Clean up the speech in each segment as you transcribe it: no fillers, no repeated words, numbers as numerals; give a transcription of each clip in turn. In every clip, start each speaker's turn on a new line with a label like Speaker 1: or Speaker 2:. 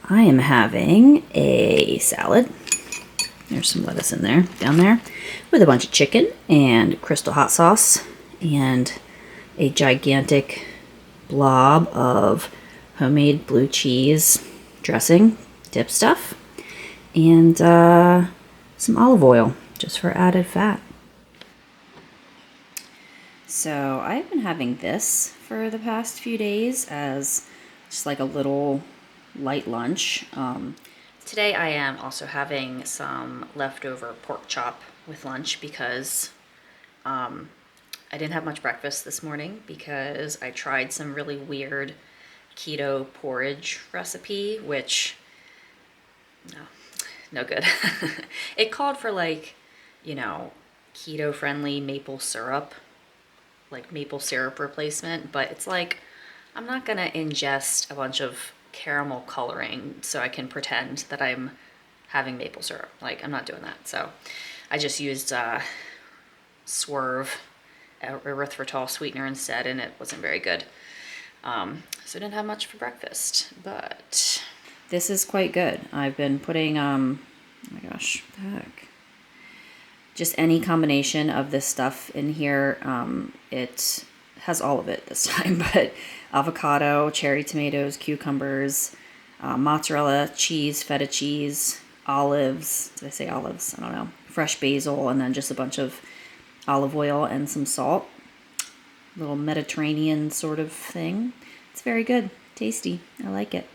Speaker 1: I am having a salad. There's some lettuce in there, down there, with a bunch of chicken and crystal hot sauce and a gigantic blob of homemade blue cheese dressing, dip stuff, and some olive oil just for added fat. So I've been having this for the past few days as just like a little light lunch. Today I am also having some leftover pork chop with lunch because I didn't have much breakfast this morning because I tried some really weird keto porridge recipe, which no good. It called for like, keto friendly maple syrup, like maple syrup replacement, but it's like, I'm not gonna ingest a bunch of caramel coloring so I can pretend that I'm having maple syrup. Like, I'm not doing that. So I just used Swerve erythritol sweetener instead, and it wasn't very good. So I didn't have much for breakfast, but this is quite good. I've been putting, oh my gosh, what the heck? Just any combination of this stuff in here. It has all of it this time, but avocado, cherry tomatoes, cucumbers, mozzarella, cheese, feta cheese, olives. Did I say olives? I don't know. Fresh basil, and then just a bunch of olive oil and some salt. Little Mediterranean sort of thing. It's very good. Tasty. I like it.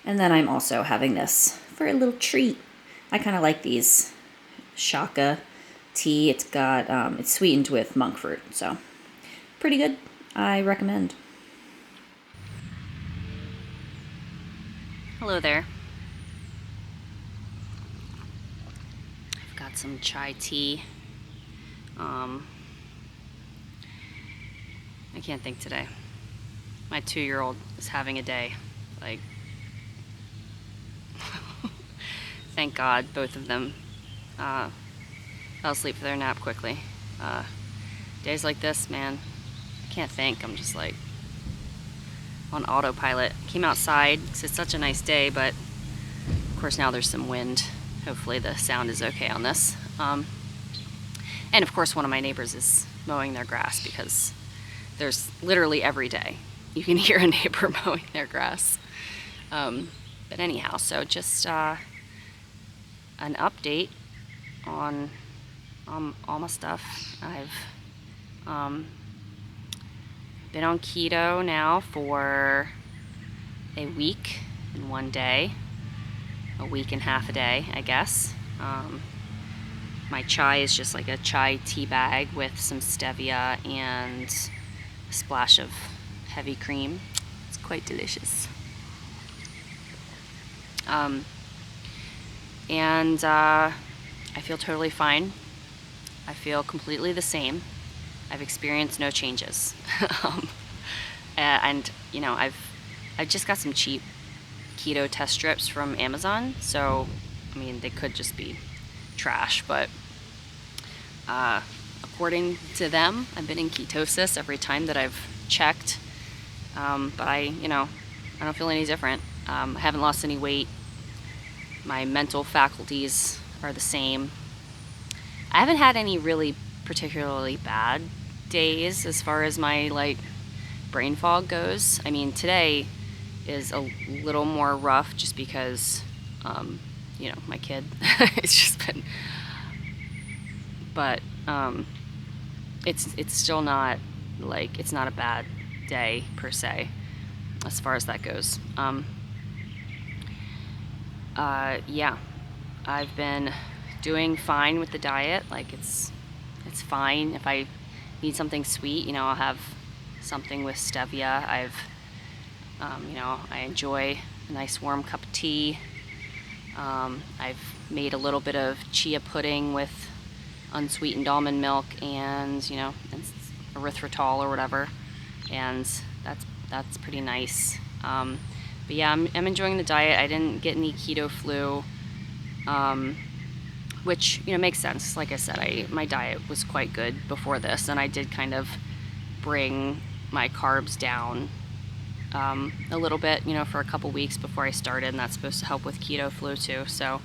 Speaker 1: And then I'm also having this for a little treat. I kind of like these Shaka tea. It's got, it's sweetened with monk fruit, so pretty good. I recommend. Hello there. I've got some chai tea. I can't think today. My 2-year-old is having a day. Like, thank God both of them fell asleep for their nap quickly. Days like this, man, I can't think. I'm just like on autopilot. Came outside because it's such a nice day, but of course now there's some wind. Hopefully the sound is okay on this. And of course one of my neighbors is mowing their grass because there's literally every day you can hear a neighbor mowing their grass. But anyhow, so just an update on all my stuff. I've been on keto now for a week and 1 day, a week and half a day, I guess. My chai is just like a chai tea bag with some stevia and a splash of heavy cream. It's quite delicious. And I feel totally fine. I feel completely the same. I've experienced no changes. And I've just got some cheap keto test strips from Amazon, so I mean they could just be trash, but according to them, I've been in ketosis every time that I've checked. But I don't feel any different. I haven't lost any weight. My mental faculties are the same. I haven't had any really particularly bad days as far as my brain fog goes. I mean, today is a little more rough just because my kid. It's just been, but it's still not it's not a bad day per se as far as that goes. Yeah, I've been doing fine with the diet. Like it's fine. If I need something sweet, I'll have something with stevia. I enjoy a nice warm cup of tea. I've made a little bit of chia pudding with unsweetened almond milk and erythritol or whatever, and that's pretty nice. But yeah, I'm enjoying the diet. I didn't get any keto flu, which makes sense. Like I said, my diet was quite good before this, and I did kind of bring my carbs down a little bit, you know, for a couple weeks before I started, and that's supposed to help with keto flu too. So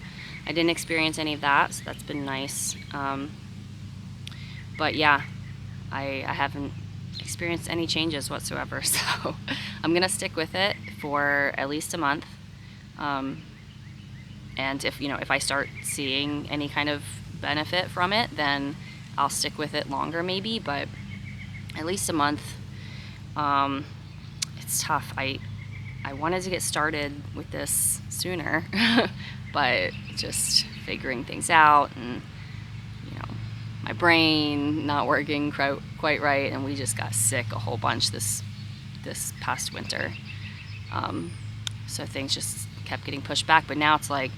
Speaker 1: I didn't experience any of that, so that's been nice. But yeah, I haven't experienced any changes whatsoever, so I'm gonna stick with it for at least a month. And if I start seeing any kind of benefit from it, then I'll stick with it longer maybe, but at least a month. It's tough. I wanted to get started with this sooner, but just figuring things out, and my brain not working quite right, and we just got sick a whole bunch this past winter. So things just kept getting pushed back, but now it's like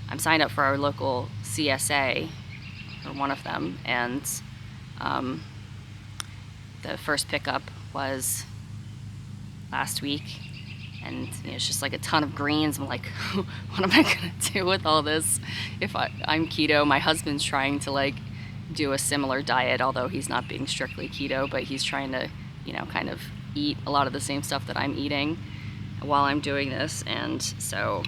Speaker 1: I'm signed up for our local CSA, or one of them, and the first pickup was last week, and it's just like a ton of greens. I'm like, what am I gonna do with all this if I'm keto? My husband's trying to like do a similar diet, although he's not being strictly keto, but he's trying to kind of eat a lot of the same stuff that I'm eating while I'm doing this. And so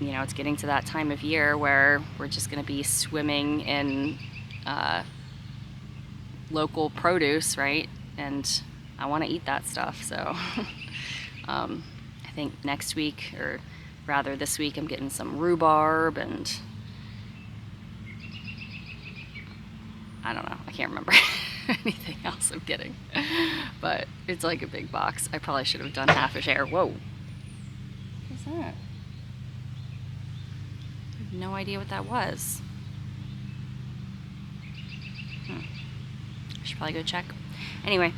Speaker 1: it's getting to that time of year where we're just going to be swimming in local produce, right? And I want to eat that stuff. So I think next week, or rather this week, I'm getting some rhubarb, and I don't know, I can't remember anything else I'm getting, but it's like a big box. I probably should have done half a share. Whoa, what's that? I have no idea what that was. I should probably go check. Anyway,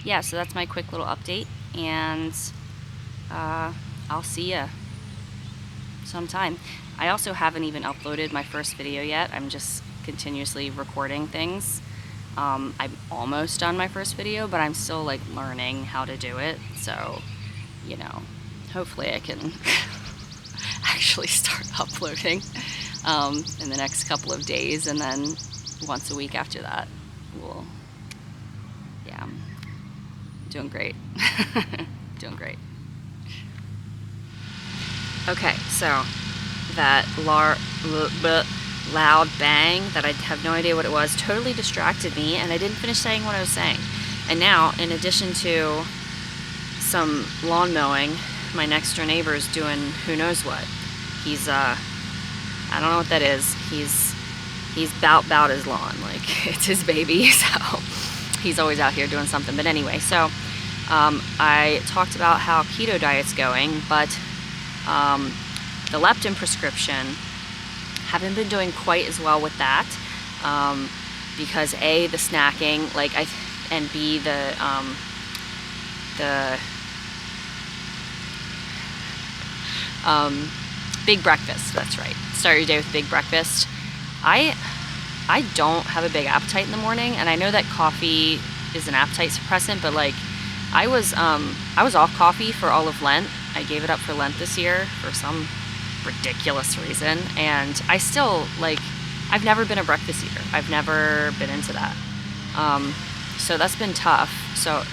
Speaker 1: yeah, so that's my quick little update, and I'll see ya sometime. I also haven't even uploaded my first video yet. I'm just continuously recording things. I'm almost done my first video, but I'm still like learning how to do it. So, hopefully I can actually start uploading in the next couple of days, and then once a week after that. Yeah, doing great. Doing great. Okay, so that loud bang that I have no idea what it was totally distracted me, and I didn't finish saying what I was saying. And now, in addition to some lawn mowing, my next door neighbor is doing who knows what. He's I don't know what that is. He's bout his lawn, like it's his baby, so he's always out here doing something. But anyway, so I talked about how keto diet's going, but the leptin prescription, haven't been doing quite as well with that, because A, the snacking, and B, the big breakfast. That's right. Start your day with a big breakfast. I don't have a big appetite in the morning, and I know that coffee is an appetite suppressant, but I was off coffee for all of Lent. I gave it up for Lent this year for some ridiculous reason, and I still I've never been a breakfast eater. I've never been into that. So that's been tough. So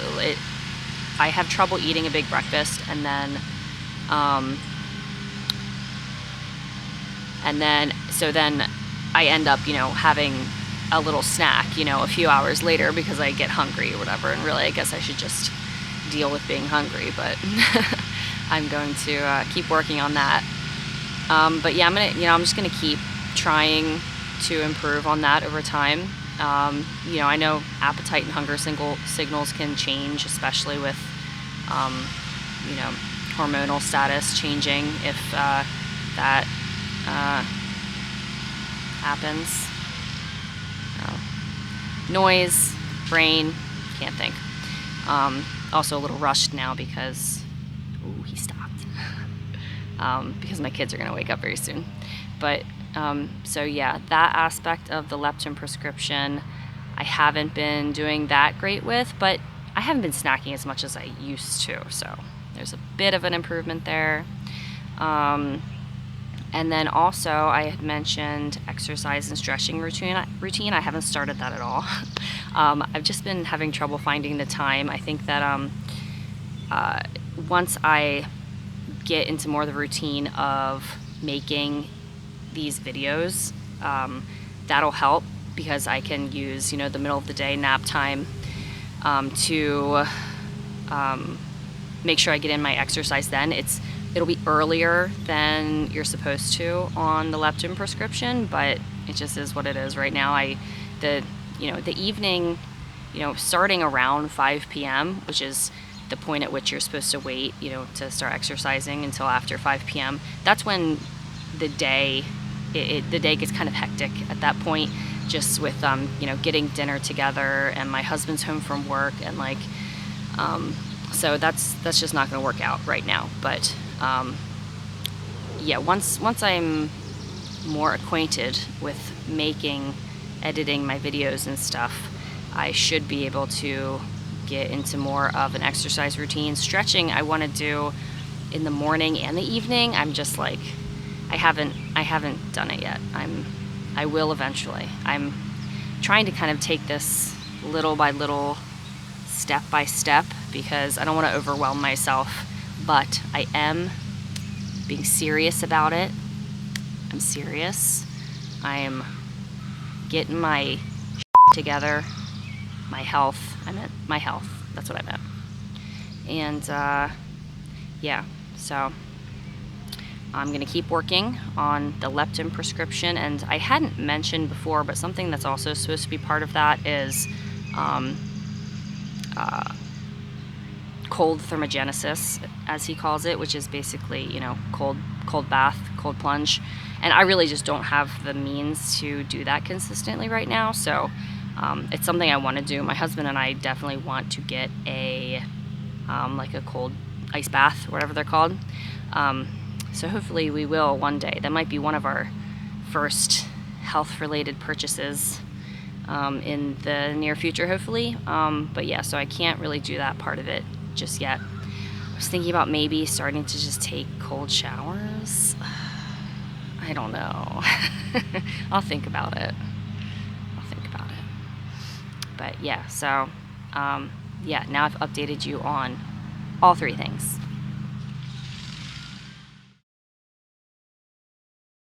Speaker 1: I have trouble eating a big breakfast, and then I end up having a little snack a few hours later because I get hungry or whatever, and really I guess I should just deal with being hungry, but I'm going to keep working on that. But yeah, I'm just gonna keep trying to improve on that over time. I know appetite and hunger signals can change, especially with hormonal status changing, if that happens. Noise, brain, can't think. Also a little rushed now because he stopped. Because my kids are going to wake up very soon. But so yeah, that aspect of the leptin prescription I haven't been doing that great with, but I haven't been snacking as much as I used to, so there's a bit of an improvement there. And then also I had mentioned exercise and stretching routine. I haven't started that at all. I've just been having trouble finding the time. I think that once I get into more of the routine of making these videos, that'll help, because I can use, the middle of the day nap time to make sure I get in my exercise then. It'll be earlier than you're supposed to on the leptin prescription, but it just is what it is right now. The evening, starting around 5 p.m., which is the point at which you're supposed to wait, to start exercising until after 5 p.m. That's when the day gets kind of hectic at that point, just with getting dinner together, and my husband's home from work, and so that's just not going to work out right now. But yeah, once I'm more acquainted with editing my videos and stuff, I should be able to get into more of an exercise routine. Stretching I want to do in the morning and the evening. I'm just like, I haven't done it yet. I will eventually. I'm trying to kind of take this little by little, step by step, because I don't want to overwhelm myself, but I am being serious about it. I'm serious. I am getting my together. My health. I meant my health. That's what I meant. And yeah, so I'm going to keep working on the leptin prescription. And I hadn't mentioned before, but something that's also supposed to be part of that is cold thermogenesis, as he calls it, which is basically, cold bath, cold plunge. And I really just don't have the means to do that consistently right now. So it's something I want to do. My husband and I definitely want to get a cold ice bath, or whatever they're called. So hopefully we will one day. That might be one of our first health-related purchases in the near future, hopefully. But yeah, so I can't really do that part of it just yet. I was thinking about maybe starting to just take cold showers. I don't know. I'll think about it. But yeah, so yeah, now I've updated you on all three things.